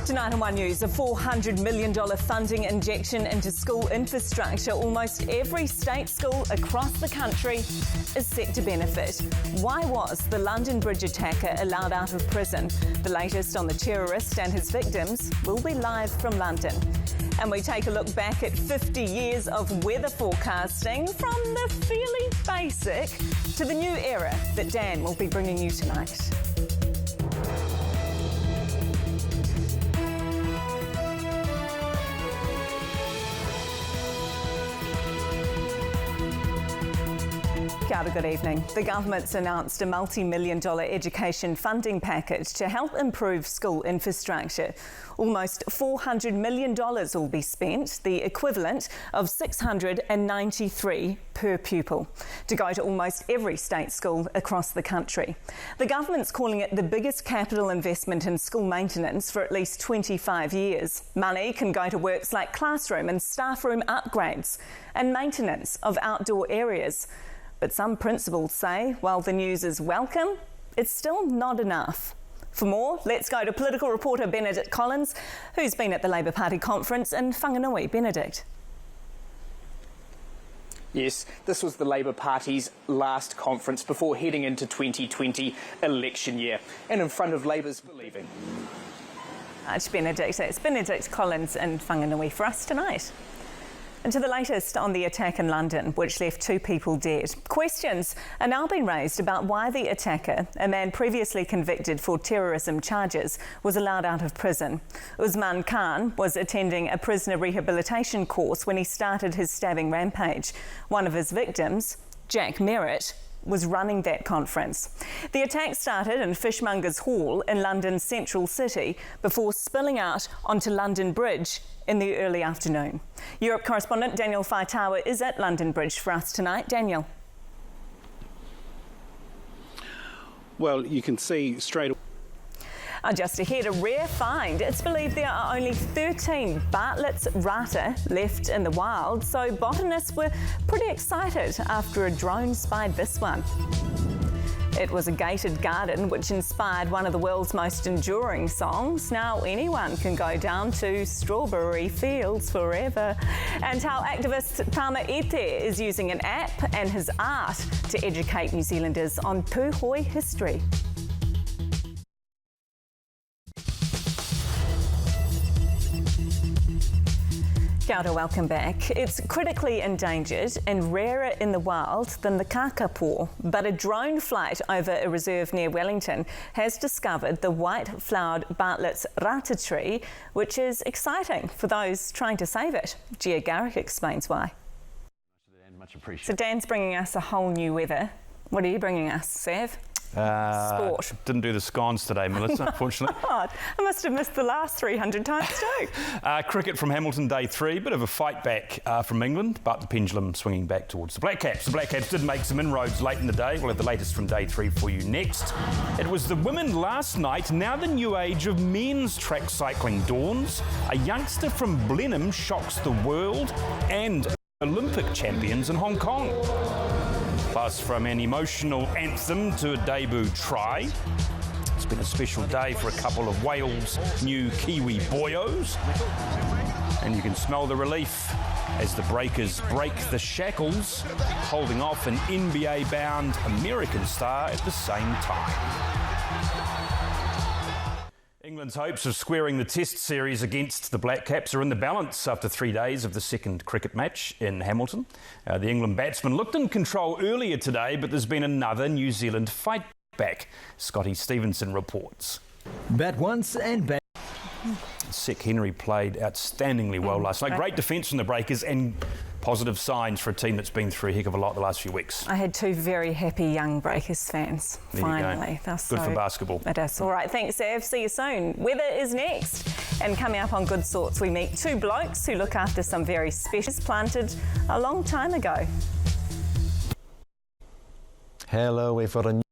Tonight on One News, a $400 million funding injection into school infrastructure. Almost every state school across the country is set to benefit. Why was the London Bridge attacker allowed out of prison? The latest on the terrorist and his victims will be live from London. And we take a look back at 50 years of weather forecasting, from the fairly basic to the new era that Dan will be bringing you tonight. Good evening. The government's announced a multi-million-dollar education funding package to help improve school infrastructure. Almost $400 million will be spent, the equivalent of $693 per pupil, to go to almost every state school across the country. The government's calling it the biggest capital investment in school maintenance for at least 25 years. Money can go to works like classroom and staff room upgrades and maintenance of outdoor areas. But some principals say, while the news is welcome, it's still not enough. For more, let's go to political reporter Benedict Collins, who's been at the Labour Party conference in Whanganui. Benedict. Yes, this was the Labour Party's last conference before heading into 2020 election year, and in front of Labour's believing. It's Benedict Collins in Whanganui for us tonight. And to the latest on the attack in London, which left 2 people dead. Questions are now being raised about why the attacker, a man previously convicted for terrorism charges, was allowed out of prison. Usman Khan was attending a prisoner rehabilitation course when he started his stabbing rampage. One of his victims, Jack Merritt, was running that conference. The attack started in Fishmongers Hall in London's central city before spilling out onto London Bridge in the early afternoon. Europe correspondent Daniel Faitawa is at London Bridge for us tonight. Daniel. Well, you can see straight away. Just ahead, a rare find. It's believed there are only 13 Bartlett's rata left in the wild, so botanists were pretty excited after a drone spied this one. It was a gated garden which inspired one of the world's most enduring songs. Now anyone can go down to strawberry fields forever. And how activist Tama Ite is using an app and his art to educate New Zealanders on Pūhoi history. Kia ora, welcome back. It's critically endangered and rarer in the wild than the kakapo, but a drone flight over a reserve near Wellington has discovered the white-flowered Bartlett's rata tree, which is exciting for those trying to save it. Gia Garrick explains why. Much appreciated. So Dan's bringing us a whole new weather. What are you bringing us, Sav? Sport. Didn't do the scones today, Melissa, unfortunately. God, I must have missed the last 300 times too. Cricket from Hamilton, day 3. Bit of a fight back from England, but the pendulum swinging back towards the Black Caps. The Black Caps did make some inroads late in the day. We'll have the latest from day 3 for you next. It was the women last night. Now the new age of men's track cycling dawns. A youngster from Blenheim shocks the world, and Olympic champions in Hong Kong. Plus, from an emotional anthem to a debut try. It's been a special day for a couple of Wales' new Kiwi boyos. And you can smell the relief as the Breakers break the shackles, holding off an NBA-bound American star at the same time. England's hopes of squaring the Test series against the Black Caps are in the balance after 3 days of the second cricket match in Hamilton. The England batsman looked in control earlier today, but there's been another New Zealand fight back. Scotty Stevenson reports. Bat once and bat. Sek Henry played outstandingly well last night. Great defence from the Breakers and positive signs for a team that's been through a heck of a lot the last few weeks. I had 2 very happy young Breakers fans, finally. Good for basketball. It is. All right, thanks, Sav. See you soon. Weather is next. And coming up on Good Sorts, we meet 2 blokes who look after some very specials planted a long time ago. Hello, we've got a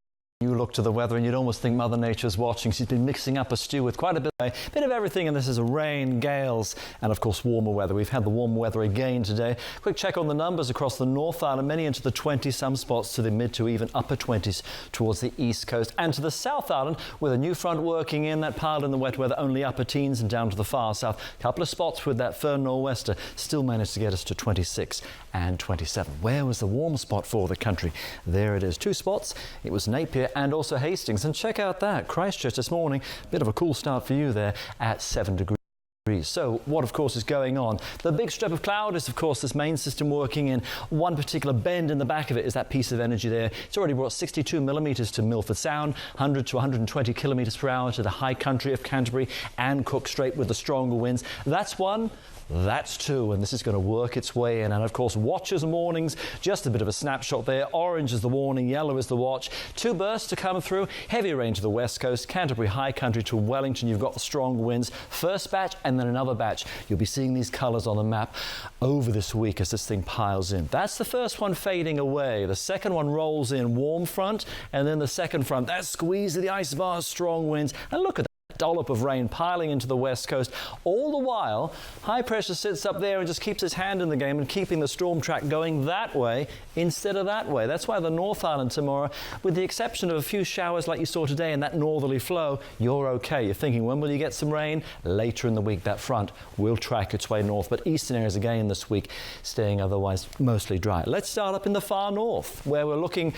new new look to the weather, and you'd almost think Mother Nature's watching. She's been mixing up a stew with quite a bit of everything, and this is rain, gales, and of course warmer weather. We've had the warmer weather again today. Quick check on the numbers across the North Island, many into the 20s, some spots to the mid to even upper 20s towards the east coast, and to the South Island with a new front working in. That piled in the wet weather, only upper teens and down to the far south. A couple of spots with that Fern nor'wester still managed to get us to 26 and 27. Where was the warm spot for the country? There it is, 2 spots. It was Napier and also Hastings, and check out that Christchurch this morning, bit of a cool start for you there at 7 degrees. So what of course is going on? The big strip of cloud is of course this main system working in one particular bend in the back of it is that piece of energy there. It's already brought 62 millimetres to Milford Sound, 100 to 120 kilometres per hour to the high country of Canterbury and Cook Strait with the stronger winds. That's one. That's 2, and this is going to work its way in. And of course, watches and warnings, just a bit of a snapshot there. Orange is the warning, yellow is the watch. 2 bursts to come through. Heavy rain to the west coast, Canterbury high country to Wellington. You've got the strong winds. First batch and then another batch. You'll be seeing these colours on the map over this week as this thing piles in. That's the first one fading away. The second one rolls in, warm front, and then the second front. That squeeze of the ice bars, strong winds. And look at that. Dollop of rain piling into the west coast. All the while, high pressure sits up there and just keeps his hand in the game and keeping the storm track going that way instead of that way. That's why the North Island tomorrow, with the exception of a few showers like you saw today and that northerly flow, you're okay. You're thinking, when will you get some rain? Later in the week, that front will track its way north, but eastern areas again this week staying otherwise mostly dry. Let's start up in the far north where we're looking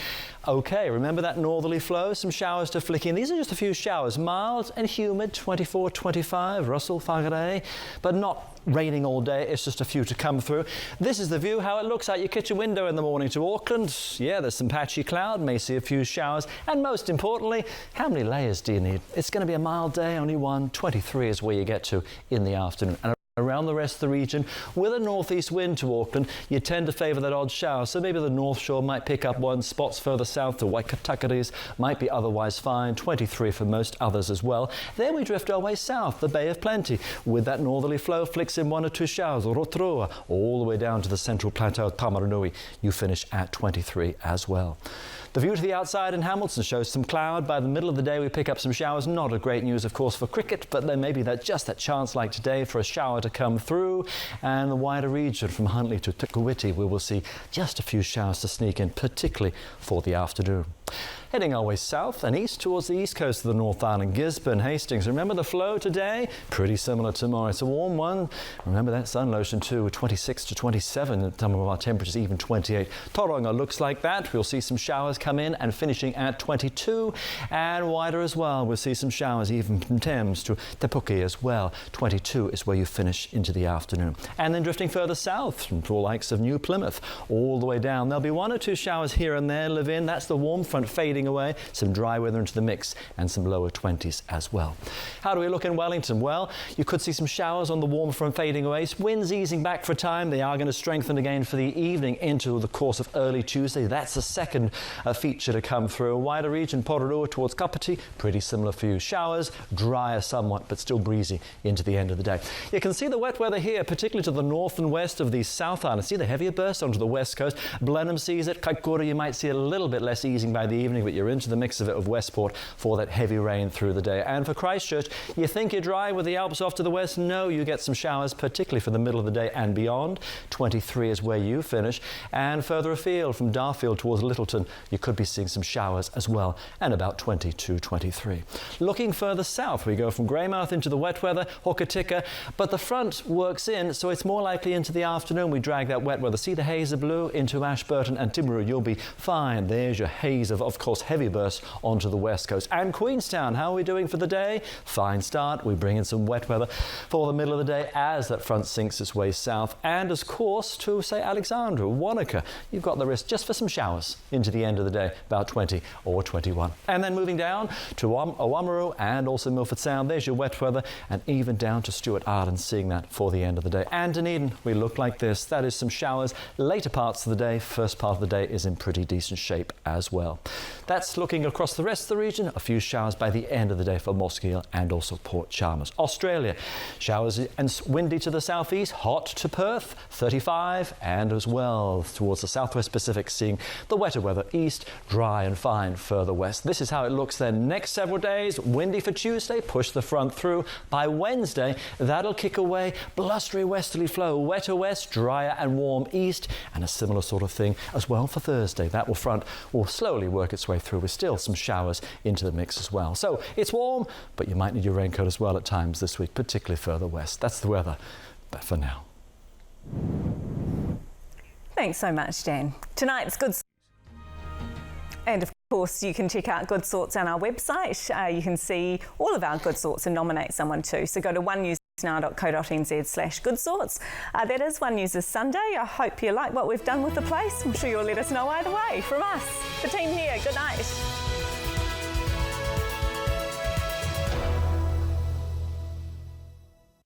okay. Remember that northerly flow? Some showers to flick in. These are just a few showers, mild and humid, 24, 25, Russell, Whangarei, but not raining all day. It's just a few to come through. This is the view, how it looks out your kitchen window in the morning to Auckland. Yeah, there's some patchy cloud, may see a few showers, and most importantly, how many layers do you need? It's going to be a mild day, only one. 23 is where you get to in the afternoon. And around the rest of the region, with a northeast wind to Auckland, you tend to favour that odd shower. So maybe the North Shore might pick up one. Spots further south to Waikatakaris might be otherwise fine. 23 for most others as well. Then we drift our way south, the Bay of Plenty. With that northerly flow, flicks in 1 or 2 showers. Rotorua, all the way down to the central plateau of Tamaranui. You finish at 23 as well. The view to the outside in Hamilton shows some cloud. By the middle of the day, we pick up some showers. Not a great news, of course, for cricket, but then maybe just that chance like today for a shower to come through. And the wider region from Huntly to Tukawiti, we will see just a few showers to sneak in, particularly for the afternoon. Heading our way south and east towards the east coast of the North Island, Gisborne, Hastings. Remember the flow today? Pretty similar tomorrow. It's a warm one. Remember that sun lotion too, 26 to 27. Some of our temperatures even 28. Tauranga looks like that. We'll see some showers come in and finishing at 22. And wider as well, we'll see some showers even from Thames to Te Puke as well. 22 is where you finish into the afternoon. And then drifting further south from the likes of New Plymouth all the way down. There'll be 1 or 2 showers here and there live in. That's the warm front fading away, some dry weather into the mix and some lower 20s as well. How do we look in Wellington? Well, you could see some showers on the warm front fading away. Winds easing back for a time. They are going to strengthen again for the evening into the course of early Tuesday. That's the second feature to come through. A wider region, Pororua towards Kapiti, pretty similar for you. Showers, drier somewhat, but still breezy into the end of the day. You can see the wet weather here, particularly to the north and west of the South Island. See the heavier bursts onto the west coast. Blenheim sees it. Kaikoura, you might see a little bit less easing by the evening, but you're into the mix of it of Westport for that heavy rain through the day. And for Christchurch, you think you're dry with the Alps off to the west? No, you get some showers, particularly for the middle of the day and beyond. 23 is where you finish. And further afield from Darfield towards Littleton, you could be seeing some showers as well, and about 22, 23. Looking further south, we go from Greymouth into the wet weather, Hokitika, but the front works in, so it's more likely into the afternoon we drag that wet weather. See the haze of blue into Ashburton and Timaru, you'll be fine. There's your haze of course, heavy bursts onto the west coast. And Queenstown, how are we doing for the day? Fine start. We bring in some wet weather for the middle of the day as that front sinks its way south. And of course, to say Alexandra, Wanaka, you've got the risk just for some showers into the end of the day, about 20 or 21. And then moving down to Oamaru and also Milford Sound, there's your wet weather, and even down to Stewart Island, seeing that for the end of the day. And Dunedin, we look like this. That is some showers later parts of the day. First part of the day is in pretty decent shape as well. That's looking across the rest of the region. A few showers by the end of the day for Mosgiel and also Port Chalmers. Australia, showers and windy to the southeast, hot to Perth, 35, and as well towards the southwest Pacific, seeing the wetter weather east, dry and fine further west. This is how it looks then. Next several days, windy for Tuesday, push the front through. By Wednesday, that'll kick away, blustery westerly flow, wetter west, drier and warm east, and a similar sort of thing as well for Thursday. That front will slowly work its way through with still some showers into the mix as well. So it's warm, but you might need your raincoat as well at times this week, particularly further west. That's the weather, but for now. Thanks so much, Dan. Tonight's Good. And of course, you can check out Good Sorts on our website. You can see all of our Good Sorts and nominate someone too. So go to onenewsnow.co.nz/Good Sorts. That is One News' Sunday. I hope you like what we've done with the place. I'm sure you'll let us know either way. From us, the team here, good night.